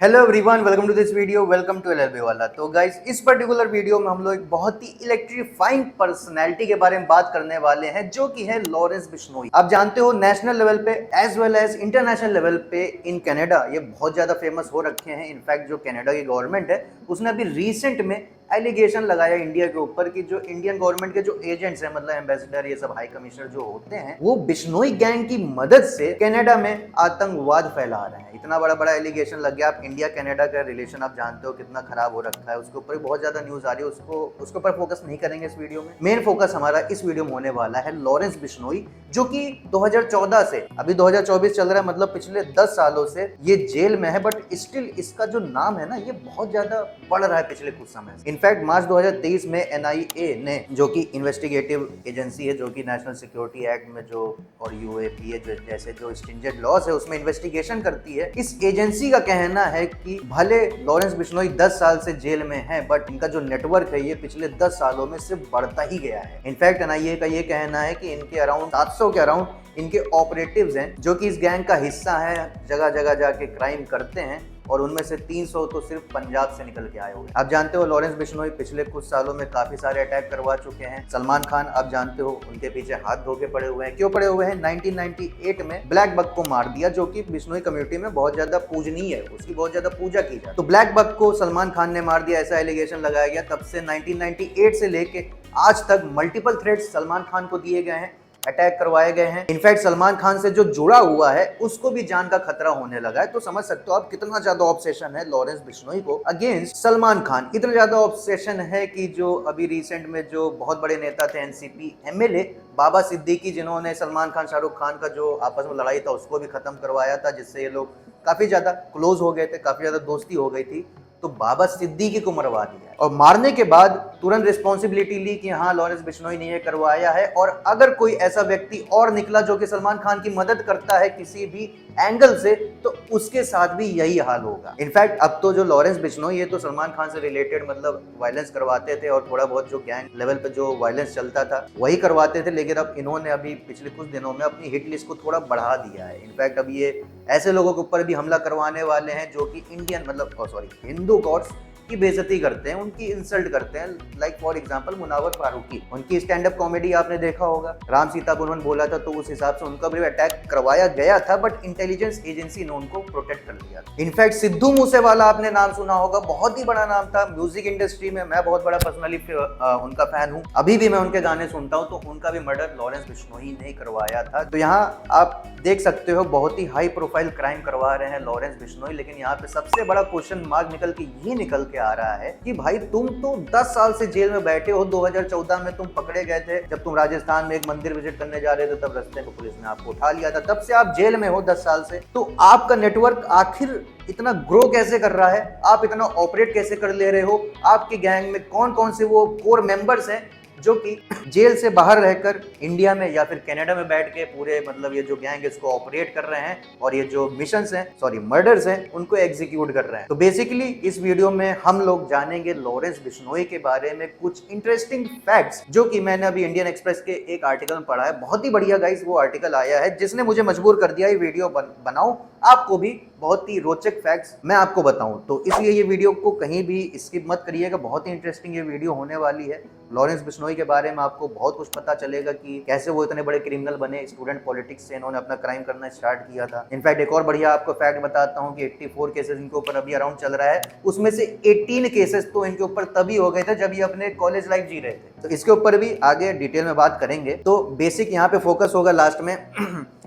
Hello everyone, welcome to this video, welcome to LLB वाला। तो guys, इस particular video में हम लोग एक बहुत ही इलेक्ट्रीफाइंग पर्सनैलिटी के बारे में बात करने वाले हैं, जो कि है लॉरेंस बिश्नोई। आप जानते हो, नेशनल लेवल पे as well as international level पे इन कनाडा ये बहुत ज्यादा फेमस हो रखे हैं। इनफैक्ट जो कनाडा की गवर्नमेंट है उसने अभी रिसेंट में एलिगेशन लगाया इंडिया के ऊपर कि जो इंडियन गवर्नमेंट के जो एजेंट्स हैं, मतलब एम्बेसडर, ये सब हाई कमिश्नर जो होते हैं, वो बिश्नोई गैंग की मदद से कनाडा में आतंकवाद फैला रहे हैं। इतना बड़ा बड़ा एलिगेशन लग गया। आप इंडिया कनाडा का रिलेशन आप जानते हो कितना खराब हो रखा है, उसके ऊपर बहुत ज्यादा न्यूज आ रही है। उसके ऊपर फोकस नहीं करेंगे इस वीडियो में। मेन फोकस हमारा इस वीडियो में होने वाला है लॉरेंस बिश्नोई, जो कि 2014 से अभी 2024 चल रहा है, मतलब पिछले 10 सालों से ये जेल में है। बट स्टिल इसका जो नाम है ना, ये बहुत ज्यादा बढ़ रहा है पिछले कुछ समय से। इनफैक्ट मार्च 2023 में एनआईए ने, जो कि इन्वेस्टिगेटिव एजेंसी है, जो कि नेशनल सिक्योरिटी एक्ट में जो और यूएपीए जैसे जो स्ट्रिंजेंट लॉज है उसमें इन्वेस्टिगेशन करती है। इस एजेंसी का कहना है कि भले लॉरेंस बिश्नोई 10 साल से जेल में है, बट इनका जो नेटवर्क है ये पिछले 10 सालों में सिर्फ बढ़ता ही गया है। इनफैक्ट एनआईए का ये कहना है कि इनके अराउंड 700 के अराउंड इनके ऑपरेटिव्स हैं, जो कि इस गैंग का हिस्सा है, जगह जगह जाके क्राइम करते हैं, और उनमें से 300 तो सिर्फ पंजाब से निकल के आए हुए। आप जानते हो लॉरेंस बिश्नोई पिछले कुछ सालों में काफी सारे अटैक करवा चुके हैं। सलमान खान, आप जानते हो, उनके पीछे हाथ धो के पड़े हुए हैं। क्यों पड़े हुए हैं? 1998 में ब्लैक बक को मार दिया, जो कि बिश्नोई कम्युनिटी में बहुत ज्यादा पूजनीय है, उसकी बहुत ज्यादा पूजा की जाए। तो ब्लैक बक को सलमान खान ने मार दिया, ऐसा एलिगेशन लगाया गया। तब से 1998 से लेके आज तक मल्टीपल थ्रेट्स सलमान खान को दिए गए हैं, अटैक करवाए गए हैं। इनफैक्ट सलमान खान से जो जुड़ा हुआ है उसको भी जान का खतरा होने लगा है। तो समझ सकते हो आप कितना ज्यादा ऑब्सेशन है लॉरेंस बिश्नोई को अगेंस्ट सलमान खान। इतना ज्यादा ऑब्सेशन है कि जो अभी रिसेंट में जो बहुत बड़े नेता थे, एनसीपी एमएलए बाबा सिद्दीकी, जिन्होंने सलमान खान शाहरुख खान का जो आपस में लड़ाई था उसको भी खत्म करवाया था, जिससे ये लोग काफी ज्यादा क्लोज हो गए थे, काफी ज्यादा दोस्ती हो गई थी। तो बाबा सिद्दीकी को मरवा दिया और मारने के बाद तुरंत रिस्पॉन्सिबिलिटी ली कि हाँ, लॉरेंस बिश्नोई ने ये करवाया है, और अगर कोई ऐसा व्यक्ति और निकला जो कि सलमान खान की मदद करता है किसी भी एंगल से, तो उसके साथ भी यही हाल होगा। इनफैक्ट अब तो जो लॉरेंस बिश्नोई, ये तो सलमान खान से रिलेटेड मतलब वायलेंस करवाते थे, और थोड़ा बहुत जो गैंग लेवल पे जो वायलेंस चलता था वही करवाते थे, लेकिन अब इन्होंने अभी पिछले कुछ दिनों में अपनी हिट लिस्ट को थोड़ा बढ़ा दिया है। इनफैक्ट अब ये ऐसे लोगों के ऊपर भी हमला करवाने वाले हैं जो कि इंडियन मतलब हिंदू गॉड्स की बेइज्जती करते हैं, उनकी इंसल्ट करते हैं। Like for example Munawar Faruqui, उनकी स्टैंड अप कॉमेडी आपने देखा होगा, राम सीता को उन्होंने बोला था, तो उस हिसाब से उनका भी अटैक करवाया गया था, बट इंटेलिजेंस एजेंसी ने उनको प्रोटेक्ट कर लिया। इनफैक्ट सिद्धू मूसेवाला आपने नाम सुना होगा, बहुत ही बड़ा नाम था म्यूजिक इंडस्ट्री में। मैं बहुत बड़ा पर्सनली उनका फैन हूँ, अभी भी मैं उनके गाने सुनता हूँ। तो उनका भी मर्डर लॉरेंस बिश्नोई ने करवाया था। तो यहाँ आप देख सकते हो बहुत ही हाई प्रोफाइल क्राइम करवा रहे हैं लॉरेंस बिश्नोई। लेकिन यहाँ पे सबसे बड़ा क्वेश्चन मार्क निकल के आ रहा है कि भाई, तुम तो 10 साल से जेल में बैठे हो। 2014 में तुम पकड़े गए थे, जब तुम राजस्थान में एक मंदिर विजिट करने जा रहे थे, तब रास्ते में पुलिस ने आपको उठा लिया था। तब से आप जेल में हो 10 साल से। तो आपका नेटवर्क आखिर इतना ग्रो कैसे कर रहा है? आप इतना ऑपरेट कैसे कर ले रहे हो? आपके गैंग में कौन कौन से वो कोर मेंबर्स हैं जो कि जेल से बाहर रहकर इंडिया में या फिर कनाडा में बैठ के पूरे मतलब ये जो गैंग इसको ऑपरेट कर रहे हैं, और ये जो मिशंस हैं, मर्डर्स हैं, उनको एग्जीक्यूट कर रहे हैं। तो बेसिकली इस वीडियो में हम लोग जानेंगे लॉरेंस बिश्नोई के बारे में कुछ इंटरेस्टिंग फैक्ट्स, जो कि मैंने अभी इंडियन एक्सप्रेस के एक आर्टिकल में पढ़ा है। बहुत ही बढ़िया गाइस वो आर्टिकल आया है, जिसने मुझे मजबूर कर दिया ये वीडियो बनाऊं, आपको भी बहुत ही रोचक फैक्ट्स मैं आपको बताऊं। तो इसलिए ये वीडियो को कहीं भी स्किप मत करिएगा, बहुत ही इंटरेस्टिंग ये वीडियो होने वाली है। लॉरेंस बिश्नोई के बारे में आपको बहुत कुछ पता चलेगा कि कैसे वो इतने बड़े क्रिमिनल बने। स्टूडेंट पॉलिटिक्स से इन्होंने अपना क्राइम करना स्टार्ट किया था। इनफैक्ट एक और बढ़िया आपको फैक्ट बताता हूँ कि 84 केसेस इनके ऊपर अभी अराउंड चल रहा है, उसमें से 18 केसेस तो इनके ऊपर तभी हो गए थे जब ये अपने कॉलेज लाइफ जी रहे थे। तो इसके ऊपर भी आगे डिटेल में बात करेंगे। तो बेसिक यहाँ पे फोकस होगा लास्ट में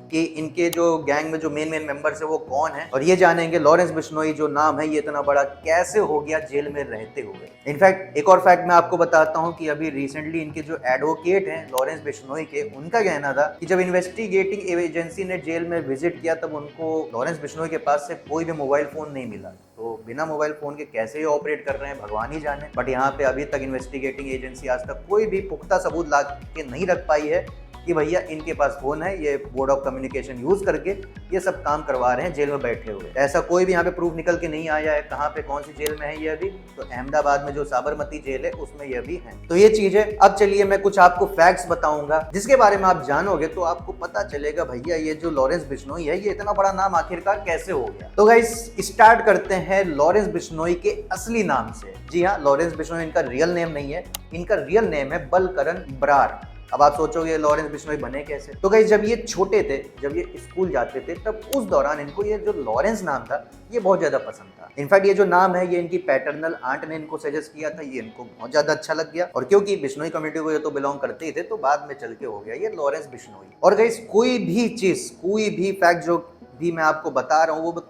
कि इनके जो गैंग में जो मेन मेंबर्स है वो कौन है, और ये जानेंगे लॉरेंस बिश्नोई जो नाम है ये इतना बड़ा कैसे हो गया जेल में रहते हुए। इनफैक्ट एक और फैक्ट मैं आपको बताता हूँ कि अभी रिसेंटली इनके जो एडवोकेट हैं लॉरेंस बिश्नोई के, उनका कहना था कि जब इन्वेस्टिगेटिंग एजेंसी ने जेल में विजिट किया, तब उनको लॉरेंस बिश्नोई के पास से कोई भी मोबाइल फोन नहीं मिला। तो बिना मोबाइल फोन के कैसे ये ऑपरेट कर रहे हैं भगवान ही जाने। बट यहाँ पे अभी तक इन्वेस्टिगेटिंग एजेंसी आज तक कोई भी पुख्ता सबूत ला के नहीं रख पाई है कि भैया इनके पास फोन है, ये बोर्ड ऑफ कम्युनिकेशन यूज करके ये सब काम करवा रहे हैं जेल में बैठे हुए। ऐसा कोई भी यहाँ पे प्रूफ निकल के नहीं आया है कहाँ पे कौन सी जेल में है ये अभी। तो अहमदाबाद में जो साबरमती जेल है उसमें ये भी है। तो ये चीज है। अब चलिए मैं कुछ आपको फैक्ट्स बताऊंगा जिसके बारे में आप जानोगे तो आपको पता चलेगा भैया ये जो लॉरेंस बिश्नोई है ये इतना बड़ा नाम आखिरकार कैसे हो गया। तो गाइस स्टार्ट करते हैं लॉरेंस बिश्नोई के असली नाम से। जी हाँ, लॉरेंस बिश्नोई इनका रियल नेम नहीं है, इनका रियल नेम है बलकरण बरार। अब आप सोचोगे लॉरेंस बिश्नोई बने कैसे। तो गाइस जब ये छोटे थे, जब ये स्कूल जाते थे, तब उस दौरान इनको ये जो लॉरेंस नाम था ये बहुत ज्यादा पसंद था। इनफैक्ट ये जो नाम है ये इनकी पैटर्नल आंट ने इनको सजेस्ट किया था, ये इनको बहुत ज्यादा अच्छा लग गया। और क्योंकि बिश्नोई कम्युनिटी को ये तो बिलोंग करते ही थे तो बाद में चल के हो गया ये लॉरेंस बिश्नोई। और गाइस कोई भी चीज, कोई भी फैक्ट जो भी मैं आपको बता रहा हूँ वो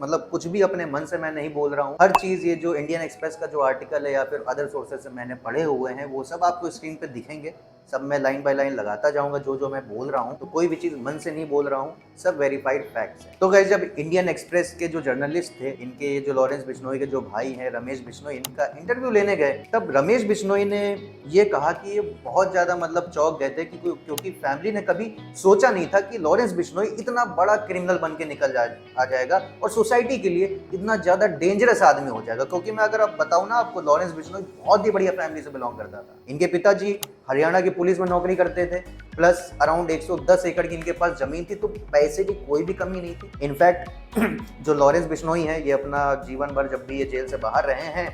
मतलब कुछ भी अपने मन से मैं नहीं बोल रहा हूँ। हर चीज ये जो इंडियन एक्सप्रेस का जो आर्टिकल है या फिर अदर सोर्सेज से मैंने पढ़े हुए हैं वो सब आपको स्क्रीन पे दिखेंगे। सब मैं लाइन बाय लाइन लगाता जाऊंगा जो जो मैं बोल रहा हूँ। तो कोई भी चीज मन से नहीं बोल रहा हूँ, सब वेरीफाइड फैक्ट्स हैं। तो गाइस जब इंडियन एक्सप्रेस के जो जर्नलिस्ट थे, इनके ये जो लॉरेंस बिश्नोई के जो भाई हैं रमेश बिश्नोई, इनका इंटरव्यू लेने गए तब रमेश बिश्नोई ने ये कहा कि ये बहुत ज्यादा मतलब चौंक गए थे क्योंकि फैमिली ने कभी सोचा नहीं था कि लॉरेंस बिश्नोई इतना बड़ा क्रिमिनल बन के आ जाएगा और सोसाइटी के लिए इतना ज्यादा डेंजरस आदमी हो जाएगा। क्योंकि मैं अगर आप बताऊं ना आपको, लॉरेंस बिश्नोई बहुत ही बढ़िया फैमिली से बिलोंग करता था। इनके पिताजी हरियाणा की पुलिस में नौकरी करते थे, प्लस अराउंड 110 एकड़ की इनके पास जमीन थी, तो पैसे की कोई भी कमी नहीं थी। इनफैक्ट जो लॉरेंस बिश्नोई है ये अपना जीवन भर जब भी ये जेल से बाहर रहे हैं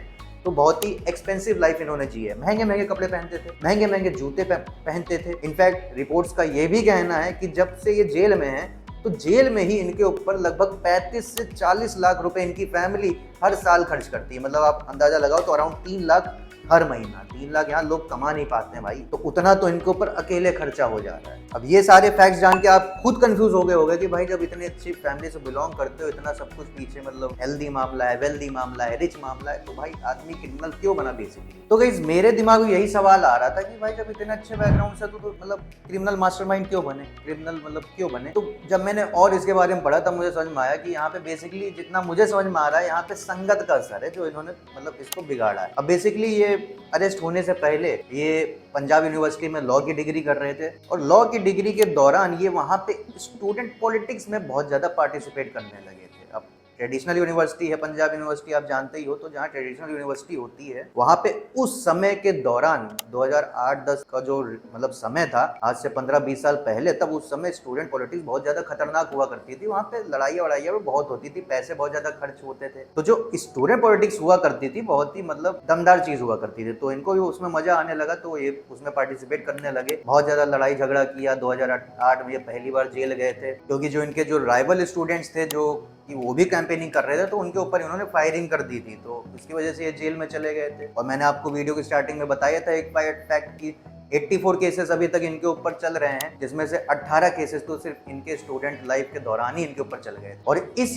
तो बहुत ही एक्सपेंसिव लाइफ इन्होंने जी है। महंगे महंगे कपड़े पहनते थे, महंगे महंगे जूते पहनते थे। इनफैक्ट रिपोर्ट्स का ये भी कहना है कि जब से ये जेल में है तो जेल में ही इनके ऊपर लगभग 35 से 40 लाख रुपए इनकी फैमिली हर साल खर्च करती है। मतलब आप अंदाजा लगाओ तो अराउंड 3 लाख हर महीना। 3 लाख यहाँ लोग कमा नहीं पाते हैं भाई, तो उतना तो इनके ऊपर अकेले खर्चा हो जा रहा है। अब ये सारे फैक्ट्स जान के आप खुद कंफ्यूज हो गए होंगे कि भाई जब इतनी अच्छी फैमिली से बिलोंग करते हो, इतना सब कुछ पीछे मतलब हेल्दी मामला है, वेल्दी मामला है, रिच मामला है, तो भाई आदमी क्रिमिनल क्यों बना बेसिकली। तो गाइस मेरे दिमाग में यही सवाल आ रहा था कि भाई जब इतने अच्छे बैकग्राउंड से तो मतलब क्रिमिनल मास्टरमाइंड क्यों बने, क्रिमिनल मतलब क्यों बने। तो जब मैंने और इसके बारे में पढ़ा तब मुझे समझ में आया कि यहाँ पे बेसिकली जितना मुझे समझ में आ रहा है यहाँ पे संगत का असर है जो इन्होंने मतलब इसको बिगाड़ा है। अब बेसिकली ये अरेस्ट होने से पहले ये पंजाब यूनिवर्सिटी में लॉ की डिग्री कर रहे थे और लॉ की डिग्री के दौरान ये वहां पे स्टूडेंट पॉलिटिक्स में बहुत ज्यादा पार्टिसिपेट करने लगे थे। अब ट्रेडिशनल यूनिवर्सिटी है पंजाब यूनिवर्सिटी, आप जानते ही हो, तो जहाँ ट्रेडिशनल यूनिवर्सिटी होती है वहां पे उस समय के दौरान 2008-10 का जो मतलब समय था, आज से 15-20 साल पहले, तब उस समय स्टूडेंट पॉलिटिक्स बहुत ज्यादा खतरनाक हुआ करती थी। वहां पे लड़ाइयाँ बहुत होती थी, पैसे बहुत ज्यादा खर्च होते थे। तो जो स्टूडेंट पॉलिटिक्स हुआ करती थी बहुत ही मतलब दमदार चीज हुआ करती थी, तो इनको भी उसमें मजा आने लगा तो ये उसमें पार्टिसिपेट करने लगे। बहुत ज्यादा लड़ाई झगड़ा किया। 2008 में ये पहली बार जेल गए थे क्योंकि जो इनके जो राइवल स्टूडेंट्स थे जो कि वो भी कैंपेनिंग कर रहे थे तो उनके ऊपर इन्होंने फायरिंग कर दी थी, तो इसकी वजह से ये जेल में चले गए थे। और मैंने आपको वीडियो की स्टार्टिंग में बताया था एक फैक्ट की 84 केसेस अभी तक इनके ऊपर चल रहे हैं, जिसमें से 18 केसेस तो सिर्फ इनके स्टूडेंट लाइफ के दौरान ही इनके ऊपर चल गए। और इस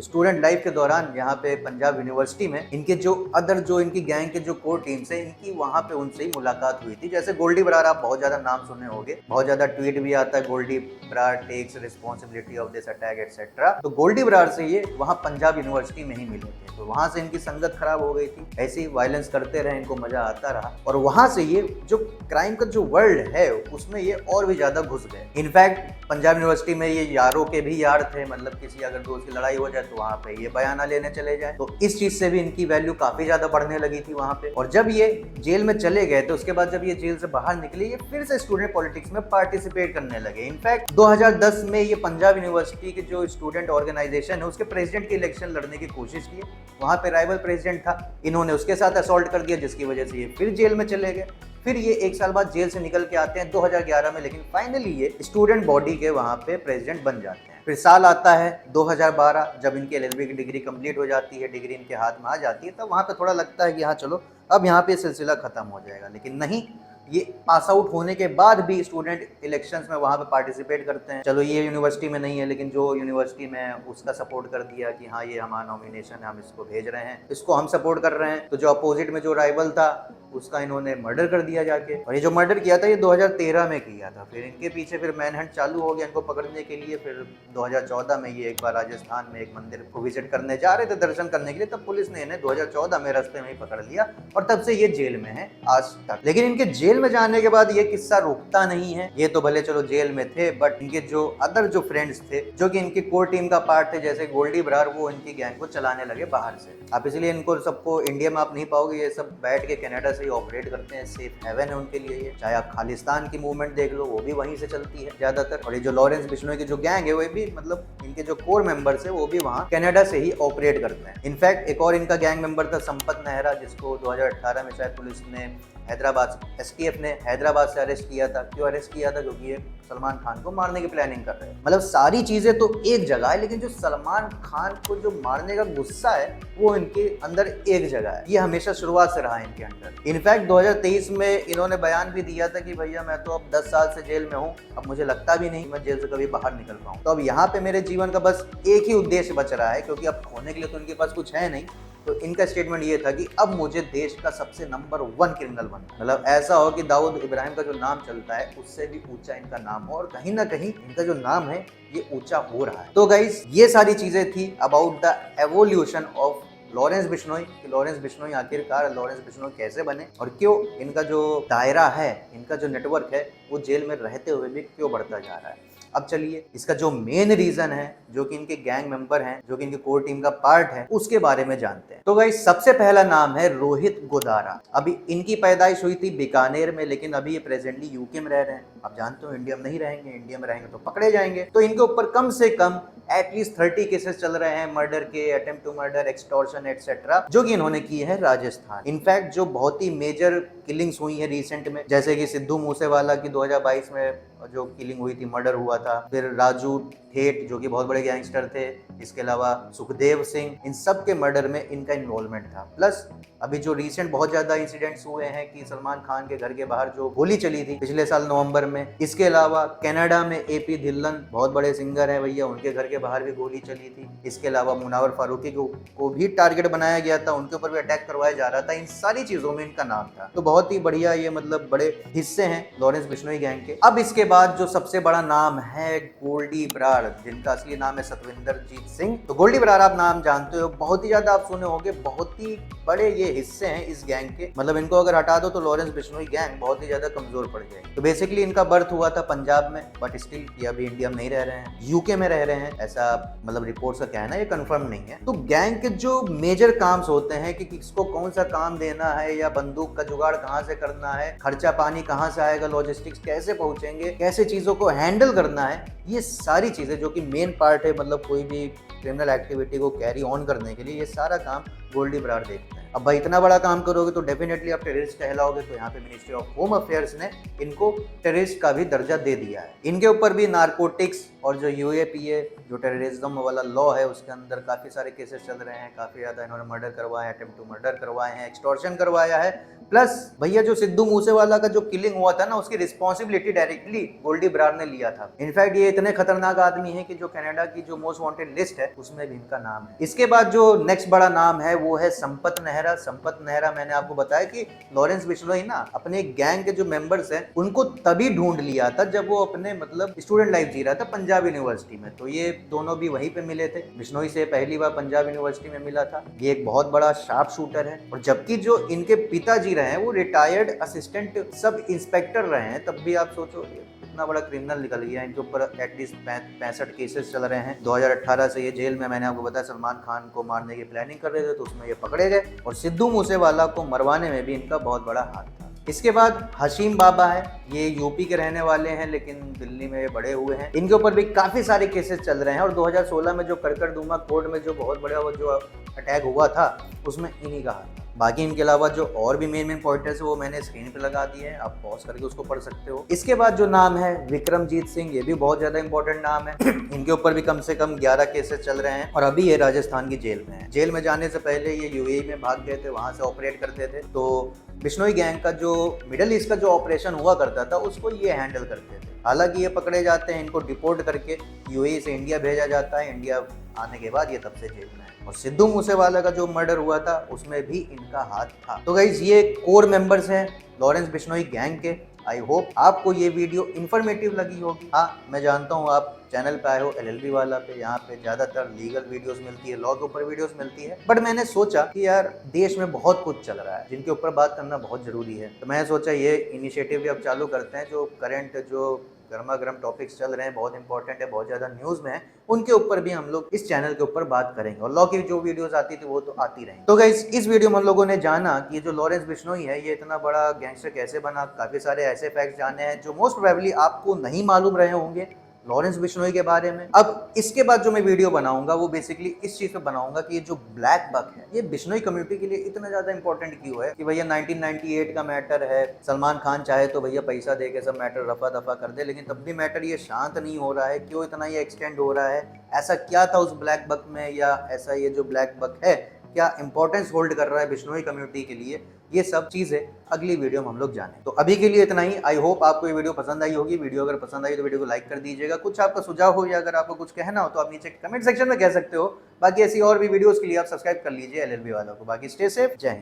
स्टूडेंट लाइफ के दौरान यहाँ पे पंजाब यूनिवर्सिटी में इनके जो इनकी गैंग के जो कोर टीम्स है इनकी वहां पे उनसे ही मुलाकात हुई थी। जैसे गोल्डी बरार, आप बहुत ज्यादा नाम सुने होंगे, बहुत ज्यादा ट्वीट भी आता है Goldy Brar takes responsibility of this attack etcetera. तो गोल्डी बरार से ये वहां पंजाब यूनिवर्सिटी में ही मिले थे, तो वहां से इनकी संगत खराब हो गई थी। ऐसे ही वायलेंस करते रहे, इनको मजा आता रहा और वहां से ये जो क्राइम का जो वर्ल्ड है उसमें ये और भी ज्यादा घुस गए। इनफैक्ट पंजाब यूनिवर्सिटी में ये यारों के भी यार थे, मतलब किसी अगर दोस्त की लड़ाई हो जाए तो वहां पे ये बयाना लेने चले जाए, तो इस चीज से भी इनकी वैल्यू काफी ज्यादा बढ़ने लगी थी वहां पे। और जब ये जेल में चले गए तो उसके बाद जब ये जेल से बाहर निकले ये फिर से स्टूडेंट पॉलिटिक्स में पार्टिसिपेट करने लगे। इनफैक्ट 2010 में ये पंजाब यूनिवर्सिटी के जो स्टूडेंट ऑर्गेनाइजेशन है उसके प्रेसिडेंट की इलेक्शन लड़ने की कोशिश की। वहां पे राइवल प्रेसिडेंट था, इन्होंने उसके साथ असॉल्ट कर दिया जिसकी वजह से ये फिर जेल में चले गए। फिर ये 1 साल बाद जेल से निकल के आते हैं 2011 में, लेकिन फाइनली ये स्टूडेंट बॉडी के वहां पे प्रेसिडेंट बन जाते हैं। फिर साल आता है 2012, जब इनकी एलएलबी की डिग्री कंप्लीट हो जाती है, डिग्री इनके हाथ में आ जाती है, तब वहां पे थोड़ा लगता है कि हाँ चलो अब यहाँ पे सिलसिला खत्म हो जाएगा। लेकिन नहीं, ये पास आउट होने के बाद भी स्टूडेंट इलेक्शंस में वहां पे पार्टिसिपेट करते हैं। चलो ये यूनिवर्सिटी में नहीं है, लेकिन जो यूनिवर्सिटी में उसका सपोर्ट कर दिया कि हाँ ये हमारा नॉमिनेशन है, हम इसको भेज रहे हैं, इसको हम सपोर्ट कर रहे हैं। तो जो अपोजिट में जो राइवल था उसका इन्होंने मर्डर कर दिया जाके, और ये जो मर्डर किया था ये 2013 में किया था। फिर इनके पीछे फिर मैनहंट चालू हो गया इनको पकड़ने के लिए। फिर 2014 में ये एक बार राजस्थान में एक मंदिर को विजिट करने जा रहे थे दर्शन करने के लिए, तब पुलिस ने इन्हें 2014 में रास्ते में ही पकड़ लिया और तब से ये जेल में है आज तक। लेकिन इनके जेल जेल में जाने के बाद ये किस्सा रुकता नहीं है। ये तो भले चलो जेल में थे, बट इनके जो अदर जो फ्रेंड्स थे जो कि इनकी कोर टीम का पार्ट थे, जैसे गोल्डी बरार, वो इनकी गैंग को चलाने लगे बाहर से। आप इसलिए इनको सबको इंडिया में आप नहीं पाओगे, ये सब बैठ के कनाडा से ही ऑपरेट करते हैं। सेफ हेवन है उनके लिए ये। चाहे आप खालिस्तान की मूवमेंट देख लो, वो भी वहीं से चलती है ज्यादातर। और ये जो लॉरेंस बिश्नोई की जो गैंग है, वो भी मतलब इनके जो कोर मेंबर्स है वो भी वहाँ कनाडा से ही ऑपरेट करते हैं। इनफैक्ट एक और इनका गैंग मेंबर था संपत नेहरा, जिसको 2018 में शायद पुलिस ने हैदराबाद एसटीएफ ने हैदराबाद से अरेस्ट किया था। क्यों अरेस्ट किया था? क्योंकि ये सलमान खान को मारने की प्लानिंग कर रहे हैं। मतलब सारी चीजें तो एक जगह है, लेकिन जो सलमान खान को जो मारने का गुस्सा है वो इनके अंदर एक जगह है। ये हमेशा शुरुआत से रहा है इनके अंदर। इनफैक्ट 2023 में इन्होंने बयान भी दिया था कि भैया मैं तो अब 10 साल से जेल में हूँ, अब मुझे लगता भी नहीं मैं जेल से कभी बाहर निकल पाऊँ। तो अब यहाँ पे मेरे जीवन का बस एक ही उद्देश्य बच रहा है, क्योंकि अब खोने के लिए तो इनके पास कुछ है नहीं। तो इनका स्टेटमेंट ये था कि अब मुझे देश का सबसे नंबर 1 क्रिमिनल बनना, मतलब ऐसा हो कि दाऊद इब्राहिम का जो नाम चलता है उससे भी ऊंचा इनका नाम हो, और कहीं ना कहीं इनका जो नाम है ये ऊंचा हो रहा है। तो गाइस ये सारी चीजें थी about the evolution of Lawrence Bishnoi कि लॉरेंस बिश्नोई आखिरकार लॉरेंस बिश्नोई कैसे बने और क्यों इनका जो दायरा है, इनका जो नेटवर्क है, वो जेल में रहते हुए भी क्यों बढ़ता जा रहा है। अब चलिए इसका जो मेन रीजन है, जो कि इनके गैंग मेंबर हैं, जो कि इनके कोर टीम का पार्ट है, उसके बारे में जानते हैं। तो गाइस सबसे पहला नाम है रोहित गोदारा। अभी इनकी पैदाइश हुई थी बीकानेर में, लेकिन अभी ये प्रेजेंटली यूके में रह रहे हैं। आप जानते हो इंडिया में नहीं रहेंगे, इंडिया में रहेंगे तो पकड़े जाएंगे। तो इनके ऊपर कम से कम एटलीस्ट 30 केसेस चल रहे हैं मर्डर के, attempt to murder, extortion etcetera, जो कि इन्होंने किए हैं राजस्थान। इनफैक्ट जो बहुत ही मेजर किलिंग्स हुई है रिसेंट में, जैसे कि सिद्धू मूसेवाला की 2022 में जो किलिंग हुई थी, मर्डर हुआ था, फिर राजू ठेठ जो कि बहुत बड़े गैंगस्टर थे, इसके अलावा सुखदेव सिंह, इन सब के मर्डर में इनका इन्वॉल्वमेंट था। प्लस अभी जो रिसेंट बहुत ज्यादा इंसिडेंट्स हुए हैं कि सलमान खान के घर के बाहर जो गोली चली थी पिछले साल नवंबर में, इसके अलावा कनाडा में एपी धिल्लन बहुत बड़े सिंगर हैं भैया, उनके घर के बाहर भी गोली चली थी। इसके अलावा मुनावर फारूकी को भी टारगेट बनाया गया था, उनके ऊपर भी अटैक करवाया जा रहा था। इन सारी चीजों में इनका नाम था। तो बहुत ही बढ़िया, ये मतलब बड़े हिस्से हैं लॉरेंस बिश्नोई गैंग के। अब इसके बाद जो सबसे बड़ा नाम है गोल्डी बरार, जिनका असली नाम है सतविंदरजीत सिंह। तो गोल्डी बरार आप नाम जानते हो, बहुत ही ज्यादा आप सुने होंगे, बहुत ही बड़े ये हिस्से हैं इस गैंग के। मतलब इनको अगर हटा दो तो लॉरेंस बिश्नोई गैंग बहुत ही ज्यादा कमजोर पड़ जाएगी। तो बेसिकली इनका बर्थ हुआ था पंजाब में, बट स्टिल ये अभी इंडिया में नहीं रह रहे हैं, यूके में रह रहे हैं, ऐसा मतलब रिपोर्ट्स का कहना है, ये कंफर्म नहीं है। तो गैंग के जो मेजर काम्स होते हैं कि किसको कौन सा काम देना है, या बंदूक का जुगाड़ कहाँ से करना है, खर्चा पानी कहाँ से आएगा, लॉजिस्टिक्स कैसे पहुंचेंगे, कैसे चीजों को हैंडल करना है, ये सारी चीजें जो कि मेन पार्ट है मतलब कोई भी क्रिमिनल एक्टिविटी को कैरी ऑन करने के लिए, ये सारा काम गोल्डी बरार देखते हैं। अब भाई इतना बड़ा काम करोगे तो डेफिनेटली आप टेररिस्ट कहलाओगे। तो यहाँ पे मिनिस्ट्री ऑफ होम अफेयर्स ने इनको टेररिस्ट का भी दर्जा दे दिया है। इनके ऊपर भी नारकोटिक्स और जो यूएपीए जो टेररिज्म वाला लॉ है उसके अंदर काफी सारे केसेस चल रहे हैं। काफी ज्यादा इन्होंने मर्डर करवाए हैं, अटेम्प्ट टू मर्डर करवाए हैं, एक्सटॉर्शन करवाया है। प्लस भैया जो सिद्धू मूसेवाला का जो किलिंग हुआ था ना, उसकी रिस्पॉन्सिबिलिटी डायरेक्टली गोल्डी बरार ने लिया था। इनफैक्ट ये इतने खतरनाक आदमी है कि जो कनाडा की जो मोस्ट वांटेड लिस्ट है उसमें भी इनका नाम है। इसके बाद जो नेक्स्ट बड़ा नाम है वो है संपत नेहरा। संपत नेहरा मैंने आपको बताया कि लॉरेंस बिश्नोई ना अपने गैंग के जो मेंबर्स हैं उनको तभी ढूंढ लिया था जब वो अपने मतलब स्टूडेंट लाइफ जी रहा था पंजाब यूनिवर्सिटी में। तो ये दोनों भी वहीं पे मिले थे। बिश्नोई से पहली बार पंजाब यूनिवर्सिटी में मिला था। ये एक बहुत बड़ा शार्प शूटर है, और जबकि जो इनके पिताजी रहे हैं वो रिटायर्ड असिस्टेंट सब इंस्पेक्टर रहे हैं, तब भी आप सोचो इतना बड़ा क्रिमिनल निकल गया। इनके ऊपर एटलीस्ट 65 केसेस चल रहे हैं। 2018 से ये जेल में, मैंने आपको बताया सलमान खान को मारने की प्लानिंग कर रहे थे तो उसमें ये पकड़े गए, और सिद्धू मूसेवाला को मरवाने में भी इनका बहुत बड़ा हाथ था। इसके बाद हशीम बाबा है, ये यूपी के रहने वाले हैं लेकिन दिल्ली में बड़े हुए हैं। इनके ऊपर भी काफी सारे केसेस चल रहे हैं, और 2016 में जो करकरदुमा कोर्ट में जो बहुत बड़ा वो जो अटैक हुआ था उसमें इन्हीं का हाथ। बाकी इनके अलावा जो और भी मेन पॉइंटर्स है वो मैंने स्क्रीन पे लगा दिए हैं, आप पॉज करके उसको पढ़ सकते हो। इसके बाद जो नाम है विक्रमजीत सिंह, ये भी बहुत ज्यादा इंपॉर्टेंट नाम है। इनके ऊपर भी कम से कम 11 केसेस चल रहे हैं, और अभी ये राजस्थान की जेल में है। जेल में जाने से पहले ये यूएई में भाग गए थे, वहां से ऑपरेट करते थे। तो बिश्नोई गैंग का जो मिडिल ईस्ट का जो ऑपरेशन हुआ करता था उसको ये हैंडल करते थे। हालांकि ये पकड़े जाते हैं, इनको डिपोर्ट करके यूएई से इंडिया भेजा जाता है। इंडिया आने के बाद ये तब से जेल में है। और सिद्धू मूसेवाला का जो मर्डर हुआ था उसमें भी इनका हाथ था। तो गाइस ये कोर मेंबर्स हैं लॉरेंस बिश्नोई गैंग के। आई होप आपको ये वीडियो इन्फॉर्मेटिव लगी होगी। हाँ, मैं जानता हूँ आप चैनल पे आए हो एलएलबी वाला पे, यहाँ पे ज्यादातर लीगल वीडियोस मिलती है, लॉ के ऊपर वीडियोस मिलती है, बट मैंने सोचा कि यार देश में बहुत कुछ चल रहा है जिनके ऊपर बात करना बहुत जरूरी है। तो मैं सोचा ये इनिशिएटिव भी अब चालू करते हैं, जो करंट जो गर्मा गर्म टॉपिक्स चल रहे हैं, बहुत इंपॉर्टेंट है, बहुत ज्यादा न्यूज में है, उनके ऊपर भी हम लोग इस चैनल के ऊपर बात करेंगे। और लॉ की जो वीडियोस आती थी वो तो आती रहेंगी। तो गाइस, इस वीडियो में हम लोगों ने जाना कि ये जो लॉरेंस बिश्नोई है ये इतना बड़ा गैंगस्टर कैसे बना, काफी सारे ऐसे फैक्ट्स जाने हैं जो मोस्ट प्रोबेबली आपको नहीं मालूम रहे होंगे लॉरेंस बिश्नोई के बारे में। अब इसके बाद जो मैं वीडियो बनाऊंगा वो बेसिकली इस चीज पे बनाऊंगा कि ये जो ब्लैक बक है ये बिश्नोई कम्युनिटी के लिए इतना ज्यादा इंपॉर्टेंट क्यों है, कि भैया 1998 का मैटर है, सलमान खान चाहे तो भैया पैसा दे के सब मैटर रफा दफा कर दे, लेकिन तब भी मैटर ये शांत नहीं हो रहा है, क्यों इतना ये एक्सटेंड हो रहा है, ऐसा क्या था उस ब्लैक बक में, या ऐसा ये जो ब्लैक बक है क्या इंपॉर्टेंस होल्ड कर रहा है बिश्नोई कम्युनिटी के लिए, ये सब चीजें अगली वीडियो में हम लोग जाने। तो अभी के लिए इतना ही। आई होप आपको ये वीडियो पसंद आई होगी। वीडियो अगर पसंद आई तो वीडियो को लाइक कर दीजिएगा। कुछ आपका सुझाव हो या अगर आपको कुछ कहना हो तो आप नीचे कमेंट सेक्शन में कह सकते हो। बाकी ऐसी और भी वीडियोस के लिए आप सब्सक्राइब कर लीजिए एलएलबी वालों को। बाकी स्टे सेफ, जय हिंद।